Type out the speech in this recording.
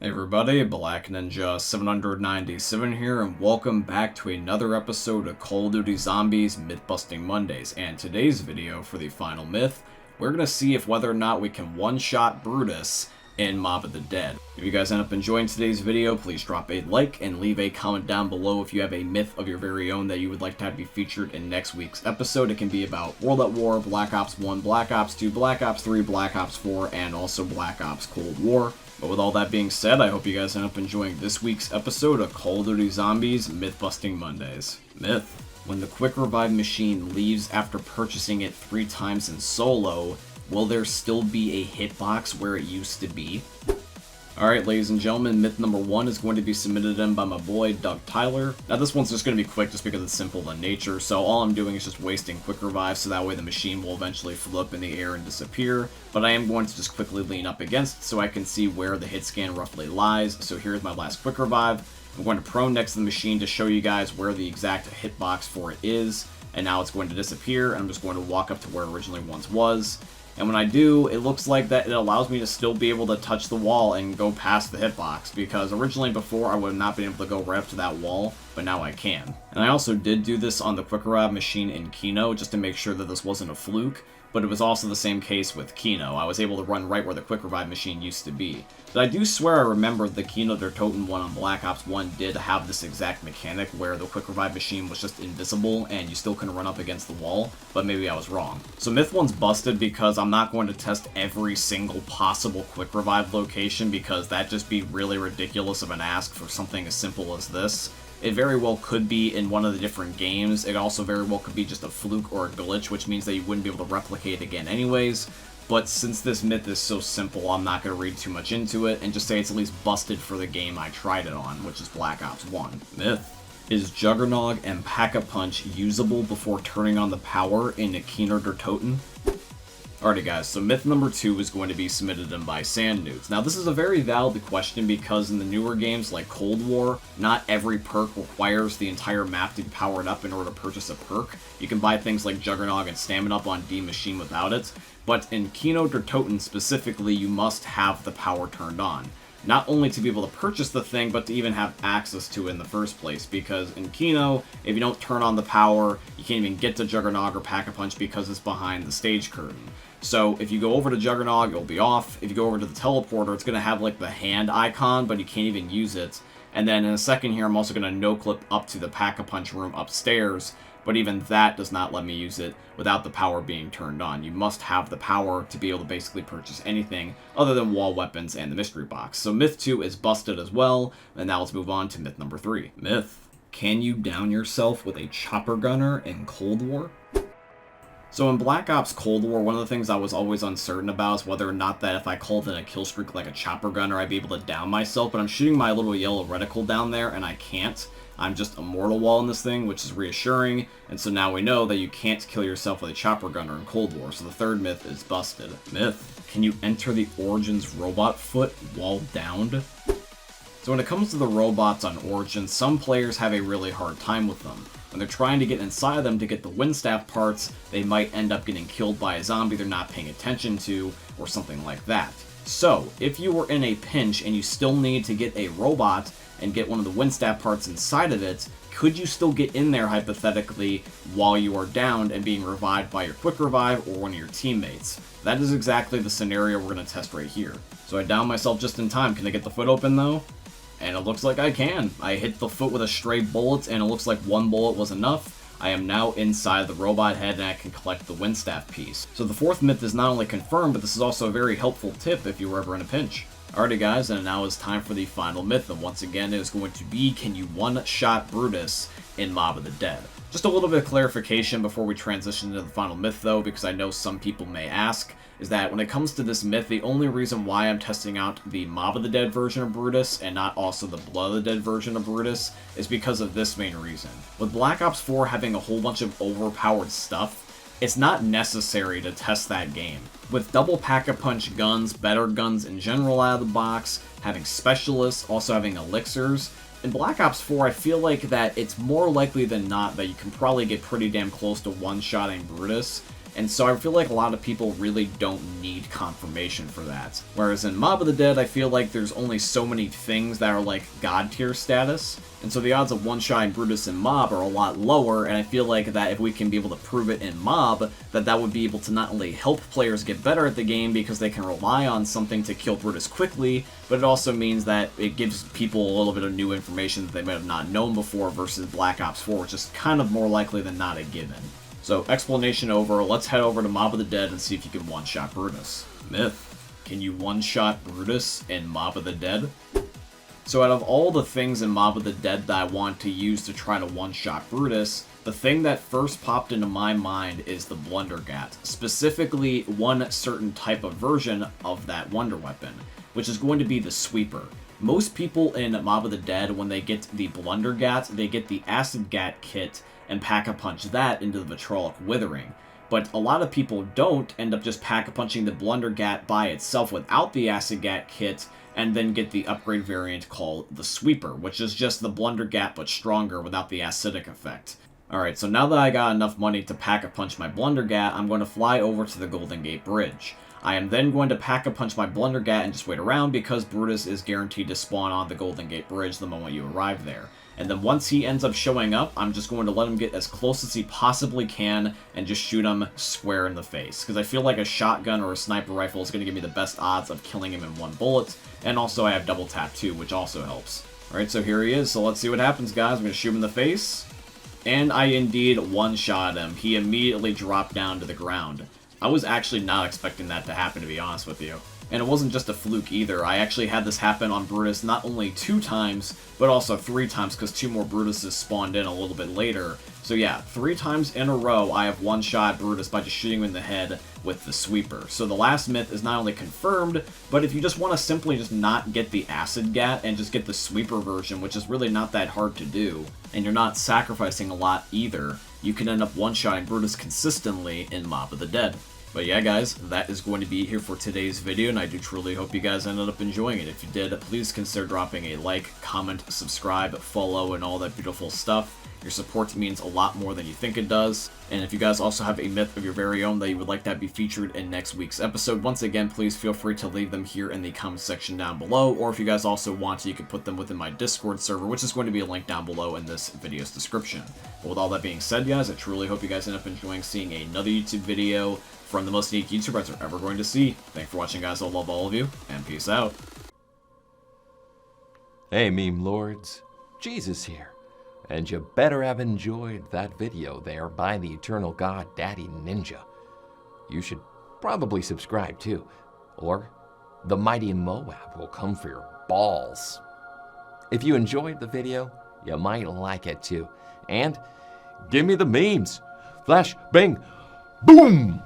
Hey everybody, Black Ninja 797 here, and welcome back to another episode of Call of Duty Zombies Myth-Busting Mondays. And today's video, for the final myth, we're going to see if whether or not we can one-shot Brutus in Mob of the Dead. If you guys end up enjoying today's video, please drop a like and leave a comment down below if you have a myth of your very own that you would like to have be featured in next week's episode. It can be about World at War, Black Ops 1, Black Ops 2, Black Ops 3, Black Ops 4, and also Black Ops Cold War. But with all that being said, I hope you guys end up enjoying this week's episode of Call of Duty Zombies Myth-Busting Mondays. Myth: when the Quick Revive machine leaves after purchasing it 3 times in solo, will there still be a hitbox where it used to be? Alright, ladies and gentlemen, myth number 1 is going to be submitted in by my boy, DugTyler. Now this one's just going to be quick just because it's simple in nature, so all I'm doing is just wasting Quick Revive so that way the machine will eventually flip in the air and disappear. But I am going to just quickly lean up against so I can see where the hit scan roughly lies. So here's my last Quick Revive. I'm going to prone next to the machine to show you guys where the exact hitbox for it is. And now it's going to disappear, and I'm just going to walk up to where it originally once was. And when I do, it looks like that it allows me to still be able to touch the wall and go past the hitbox, because originally before I would have not been able to go right up to that wall, but now I can. And I also did do this on the Quick Revive machine in Kino, just to make sure that this wasn't a fluke, but it was also the same case with Kino. I was able to run right where the Quick Revive machine used to be. But I do swear I remember the Kino Der Toten one on Black Ops 1 did have this exact mechanic where the Quick Revive machine was just invisible and you still couldn't run up against the wall, but maybe I was wrong. So Myth 1's busted because I'm not going to test every single possible Quick Revive location, because that'd just be really ridiculous of an ask for something as simple as this. It very well could be in one of the different games. It also very well could be just a fluke or a glitch, which means that you wouldn't be able to replicate it again anyways. But since this myth is so simple, I'm not going to read too much into it and just say it's at least busted for the game I tried it on, which is Black Ops 1. Myth: is Juggernog and PackAPunch usable before turning on the power in Kino Der Toten? Alrighty guys, so myth number 2 is going to be submitted in by Sandnudes. Now this is a very valid question because in the newer games like Cold War, not every perk requires the entire map to be powered up in order to purchase a perk. You can buy things like Juggernog and Stamina Up on D Machine without it, but in Kino Der Toten specifically, you must have the power turned on. Not only to be able to purchase the thing, but to even have access to it in the first place, because in Kino, if you don't turn on the power, you can't even get to Juggernog or PackAPunch because it's behind the stage curtain. So if you go over to Juggernog, it'll be off. If you go over to the teleporter, it's going to have like the hand icon, but you can't even use it. And then in a second here, I'm also going to no-clip up to the PackAPunch room upstairs, but even that does not let me use it without the power being turned on. You must have the power to be able to basically purchase anything other than wall weapons and the mystery box. So myth 2 is busted as well, and now let's move on to myth number 3. Myth: can you down yourself with a chopper gunner in Cold War? So in Black Ops Cold War, one of the things I was always uncertain about is whether or not that if I called in a kill streak like a chopper gunner, I'd be able to down myself, but I'm shooting my little yellow reticle down there, and I can't. I'm just a mortal wall in this thing, which is reassuring, and so now we know that you can't kill yourself with a chopper gunner in Cold War, so the third myth is busted. Myth: can you enter the Origins robot foot while downed? So when it comes to the robots on Origins, some players have a really hard time with them. When they're trying to get inside of them to get the Windstaff parts, they might end up getting killed by a zombie they're not paying attention to, or something like that. So, if you were in a pinch and you still need to get a robot and get one of the Windstaff parts inside of it, could you still get in there hypothetically while you are downed and being revived by your Quick Revive or one of your teammates? That is exactly the scenario we're going to test right here. So I downed myself just in time. Can I get the foot open though? And it looks like I can. I hit the foot with a stray bullet, and it looks like one bullet was enough. I am now inside the robot head, and I can collect the Windstaff piece. So the fourth myth is not only confirmed, but this is also a very helpful tip if you were ever in a pinch. Alrighty guys, and now it's time for the final myth, and once again it is going to be, can you one-shot Brutus in Mob of the Dead? Just a little bit of clarification before we transition into the final myth though, because I know some people may ask, is that when it comes to this myth, the only reason why I'm testing out the Mob of the Dead version of Brutus and not also the Blood of the Dead version of Brutus is because of this main reason. With Black Ops 4 having a whole bunch of overpowered stuff, it's not necessary to test that game. With double PackAPunch guns, better guns in general out of the box, having specialists, also having elixirs, in Black Ops 4 I feel like that it's more likely than not that you can probably get pretty damn close to one-shotting Brutus, And so I feel like a lot of people really don't need confirmation for that. Whereas in Mob of the Dead, I feel like there's only so many things that are like god tier status. And so the odds of one-shotting Brutus in Mob are a lot lower, and I feel like that if we can be able to prove it in Mob, that would be able to not only help players get better at the game because they can rely on something to kill Brutus quickly, but it also means that it gives people a little bit of new information that they might have not known before versus Black Ops 4, which is kind of more likely than not a given. So, explanation over, let's head over to Mob of the Dead and see if you can one-shot Brutus. Myth, can you one-shot Brutus in Mob of the Dead? So out of all the things in Mob of the Dead that I want to use to try to one-shot Brutus, the thing that first popped into my mind is the Blundergat, specifically one certain type of version of that wonder weapon, which is going to be the Sweeper. Most people in Mob of the Dead, when they get the Blundergat, they get the Acid Gat kit and Pack-a-Punch that into the Vitrolic Withering. But a lot of people don't end up just Pack-a-Punching the Blundergat by itself without the Acid Gat kit, and then get the upgrade variant called the Sweeper, which is just the Blundergat but stronger without the acidic effect. Alright, so now that I got enough money to Pack-a-Punch my Blundergat, I'm going to fly over to the Golden Gate Bridge. I am then going to Pack-a-Punch my Blundergat and just wait around because Brutus is guaranteed to spawn on the Golden Gate Bridge the moment you arrive there. And then once he ends up showing up, I'm just going to let him get as close as he possibly can and just shoot him square in the face. Because I feel like a shotgun or a sniper rifle is going to give me the best odds of killing him in one bullet. And also I have double tap too, which also helps. Alright, so here he is. So let's see what happens, guys. I'm going to shoot him in the face. And I indeed one-shot him. He immediately dropped down to the ground. I was actually not expecting that to happen, to be honest with you. And it wasn't just a fluke either. I actually had this happen on Brutus not only 2 times, but also 3 times because 2 more Brutuses spawned in a little bit later. So yeah, 3 times in a row I have one-shot Brutus by just shooting him in the head with the Sweeper. So the last myth is not only confirmed, but if you just want to simply just not get the Acid Gat and just get the Sweeper version, which is really not that hard to do, and you're not sacrificing a lot either, you can end up one-shotting Brutus consistently in Mob of the Dead. But yeah, guys, that is going to be it here for today's video, and I do truly hope you guys ended up enjoying it. If you did, please consider dropping a like, comment, subscribe, follow, and all that beautiful stuff. Your support means a lot more than you think it does. And if you guys also have a myth of your very own that you would like to be featured in next week's episode, once again, please feel free to leave them here in the comment section down below. Or if you guys also want to, you can put them within my Discord server, which is going to be a link down below in this video's description. But with all that being said, guys, I truly hope you guys end up enjoying seeing another YouTube video from the most unique YouTubers you're ever going to see. Thanks for watching, guys. I love all of you, and peace out. Hey, meme lords. Jesus here. And you better have enjoyed that video there by the Eternal God Daddy Ninja. You should probably subscribe too, or the mighty Moab will come for your balls. If you enjoyed the video, you might like it too. And give me the memes. Flash, bang, boom!